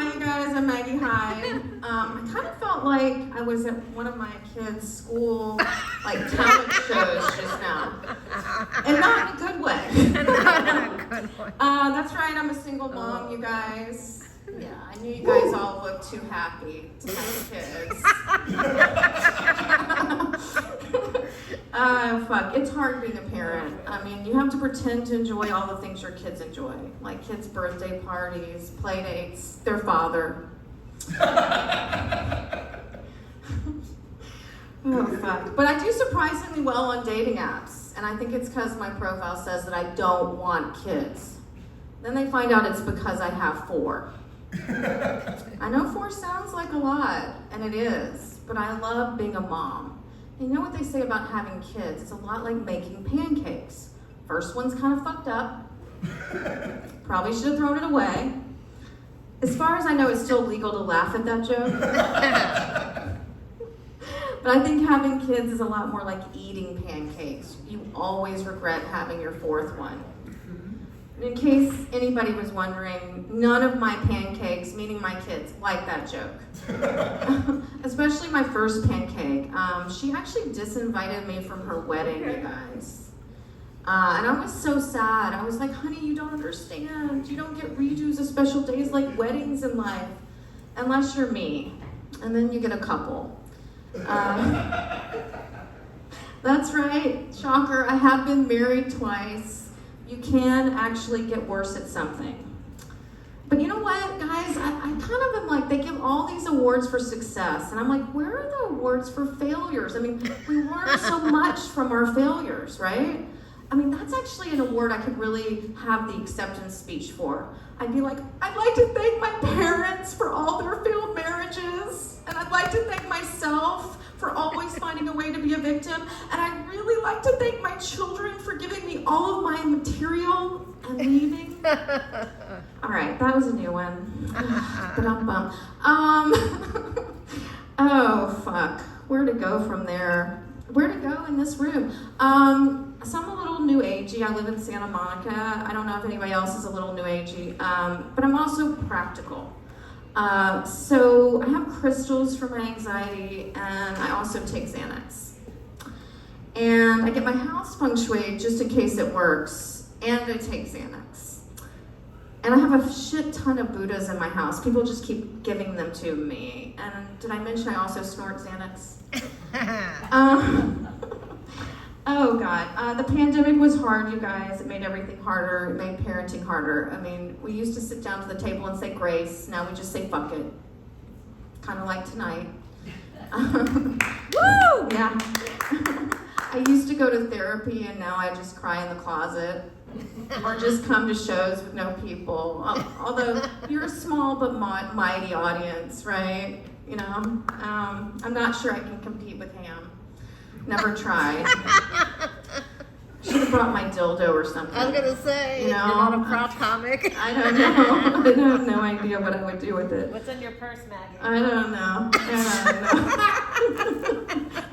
Hi, you guys. I'm Maggie Hyde. I kind of felt like I was at one of my kids' school, talent shows just now. And not in a good way. That's right, I'm a single mom, you guys. Yeah, I knew you guys all looked too happy to have kids. Fuck, it's hard being a parent. I mean, you have to pretend to enjoy all the things your kids enjoy, like kids' birthday parties, play dates, their father. Oh, fuck. But I do surprisingly well on dating apps, and I think it's because my profile says that I don't want kids. Then they find out it's because I have 4. I know 4 sounds like a lot, and it is, but I love being a mom. And you know what they say about having kids? It's a lot like making pancakes. First one's kind of fucked up. Probably should have thrown it away. As far as I know, it's still legal to laugh at that joke. But I think having kids is a lot more like eating pancakes. You always regret having your 4th one. In case anybody was wondering, none of my pancakes, meaning my kids, like that joke. Especially my first pancake. She actually disinvited me from her wedding, you guys. And I was so sad. I was like, honey, you don't understand. You don't get redos of special days like weddings in life. Unless you're me. And then you get a couple. That's right. Shocker. I have been married twice. You can actually get worse at something. But you know what, guys? I kind of am like, they give all these awards for success. And I'm like, where are the awards for failures? I mean, we learn so much from our failures, right? I mean, that's actually an award I could really have the acceptance speech for. I'd be like, I'd like to thank my parents for all their failed marriages. And I'd like to thank myself for always finding a way to be a victim. And I'd really like to thank my children for giving me all of my material and leaving. All right, that was a new one. But I'm bummed. Oh, fuck. Where to go from there? Where to go in this room? So I'm a little new agey. I live in Santa Monica. I don't know if anybody else is a little new agey. But I'm also practical. So I have crystals for my anxiety, and I also take Xanax. And I get my house feng shui just in case it works, and I take Xanax. And I have a shit ton of Buddhas in my house. People just keep giving them to me. And did I mention I also snort Xanax? Oh God, the pandemic was hard, you guys. It made everything harder. It made parenting harder. I mean, we used to sit down to the table and say grace. Now we just say fuck it. Kind of like tonight. Woo! Yeah. I used to go to therapy, and now I just cry in the closet. Or just come to shows with no people. Although you're a small but mighty audience, right? You know, I'm not sure I can compete with Ham. Never tried. Should have brought my dildo or something. I was gonna say, you know, you're not a prop comic. I don't know. I have no idea what I would do with it. What's in your purse, Maggie? I don't know.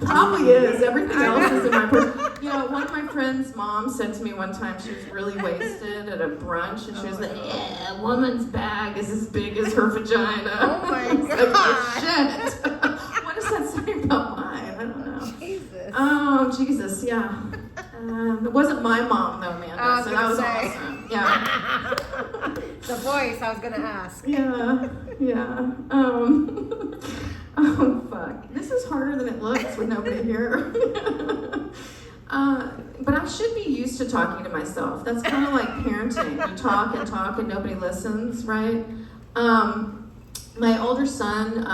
Probably is. Everything else is in my purse. You know, one of my friend's mom said to me one time, she was really wasted at a brunch, and she was like, yeah, a woman's bag is as big as her vagina. Oh my God. Like, oh, shit. What does that say about mine? I don't know. Jesus. Oh, Jesus, yeah. It wasn't my mom, though, Amanda, so that was awesome. Yeah. The voice, I was going to ask. Yeah. Oh, fuck. This is harder than it looks with nobody here. But I should be used to talking to myself. That's kind of like parenting. You talk and nobody listens, right? My older son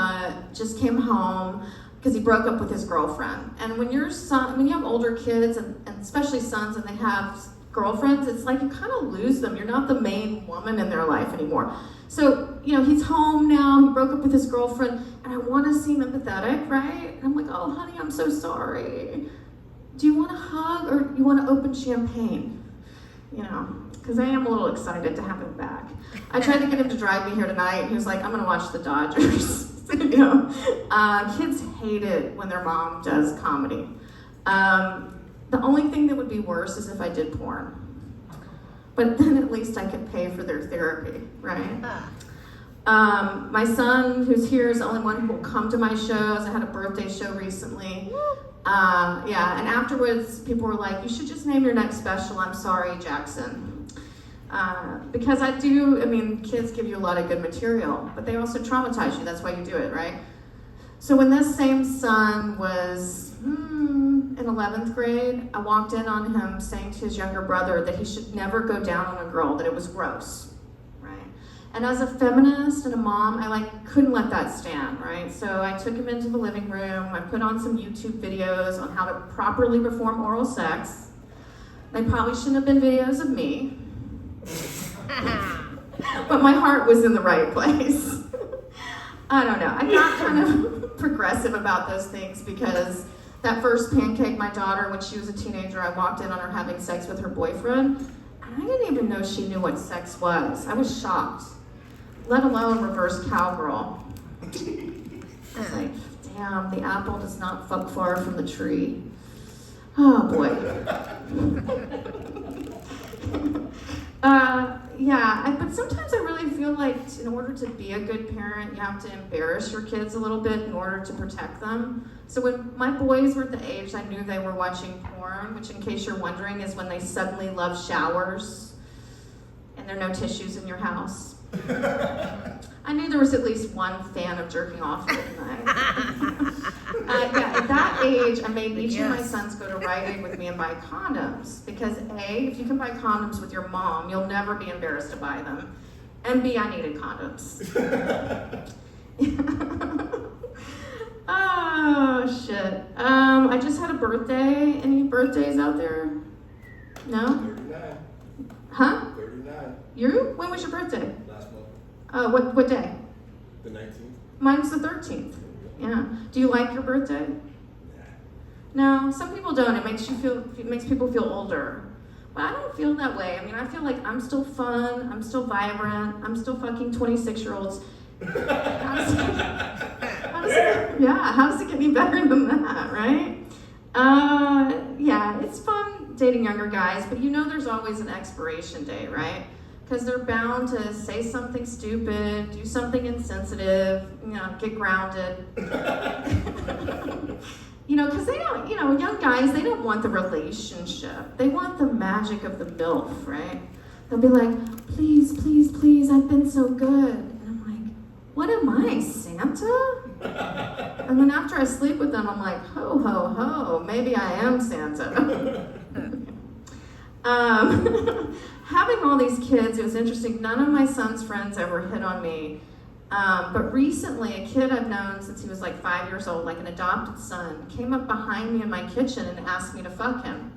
just came home because he broke up with his girlfriend. And when you have older kids, and especially sons, and they have girlfriends, it's like you kind of lose them. You're not the main woman in their life anymore. So, you know, he's home now, he broke up with his girlfriend, and I want to seem empathetic, right? And I'm like, oh, honey, I'm so sorry. Do you want a hug, or you want to open champagne? You know, because I am a little excited to have him back. I tried to get him to drive me here tonight, and he was like, I'm going to watch the Dodgers. You know, kids hate it when their mom does comedy. The only thing that would be worse is if I did porn. But then at least I could pay for their therapy, right? My son, who's here, is the only one who will come to my shows. I had a birthday show recently. Yeah, and afterwards, people were like, you should just name your next special, I'm Sorry, Jackson. Because kids give you a lot of good material, but they also traumatize you. That's why you do it, right? So when this same son was in 11th grade, I walked in on him saying to his younger brother that he should never go down on a girl, that it was gross, right? And as a feminist and a mom, I couldn't let that stand, right? So I took him into the living room, I put on some YouTube videos on how to properly perform oral sex. They probably shouldn't have been videos of me, but my heart was in the right place. I don't know, I got kind of progressive about those things because that first pancake my daughter, when she was a teenager, I walked in on her having sex with her boyfriend, and I didn't even know she knew what sex was. I was shocked, let alone reverse cowgirl. I was like, damn, the apple does not fall far from the tree. Oh boy. But sometimes I really feel like in order to be a good parent, you have to embarrass your kids a little bit in order to protect them. So when my boys were at the age I knew they were watching porn, which in case you're wondering is when they suddenly love showers and there are no tissues in your house. I knew there was at least one fan of jerking off at night. At that age, I made each of my sons go to Rite Aid with me and buy condoms. Because A, if you can buy condoms with your mom, you'll never be embarrassed to buy them. And B, I needed condoms. Oh, shit. I just had a birthday. Any birthdays out there? No? 39. Huh? 39. You? When was your birthday? Last month. What day? The 19th. Mine was the 13th. Yeah. Do you like your birthday? No, some people don't. It makes people feel older. But I don't feel that way. I feel like I'm still fun, I'm still vibrant, I'm still fucking 26-year-olds. How does it get any better than that, right? It's fun dating younger guys, but there's always an expiration date, right? Because they're bound to say something stupid, do something insensitive, get grounded. Because they don't, young guys, they don't want the relationship. They want the magic of the MILF, right? They'll be like, please, please, please, I've been so good. And I'm like, what am I, Santa? And then after I sleep with them, I'm like, ho, ho, ho, maybe I am Santa. Having all these kids, it was interesting. None of my son's friends ever hit on me. But recently, a kid I've known since he was 5 years old, an adopted son, came up behind me in my kitchen and asked me to fuck him.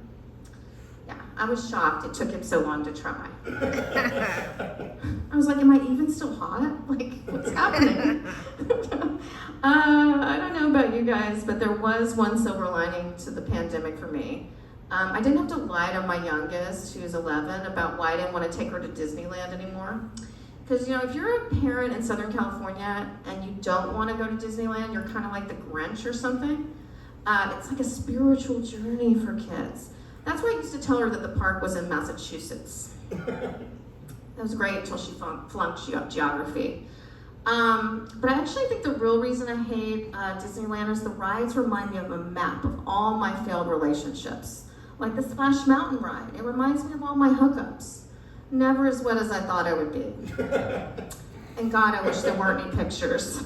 Yeah, I was shocked it took him so long to try. I was like, am I even still hot? What's happening? I don't know about you guys, but there was one silver lining to the pandemic for me. I didn't have to lie to my youngest, who's 11, about why I didn't want to take her to Disneyland anymore. Because, if you're a parent in Southern California and you don't want to go to Disneyland, you're kind of like the Grinch or something. It's like a spiritual journey for kids. That's why I used to tell her that the park was in Massachusetts. That was great until she flunked geography. But I actually think the real reason I hate Disneyland is the rides remind me of a map of all my failed relationships. Like the Splash Mountain ride. It reminds me of all my hookups. Never as wet as I thought I would be. And God, I wish there weren't any pictures.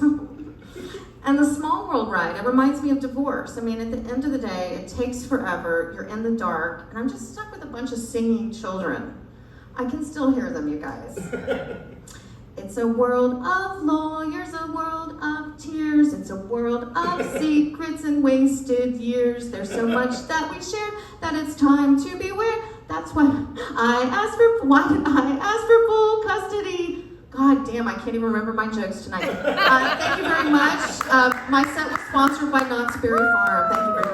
And the Small World ride, it reminds me of divorce. At the end of the day, it takes forever, you're in the dark, and I'm just stuck with a bunch of singing children. I can still hear them, you guys. It's a world of lawyers, a world of tears. It's a world of secrets and wasted years. There's so much that we share that it's time to beware. That's why did I ask for full custody? God damn, I can't even remember my jokes tonight. Thank you very much. My set was sponsored by Knott's Berry Farm. Thank you very much.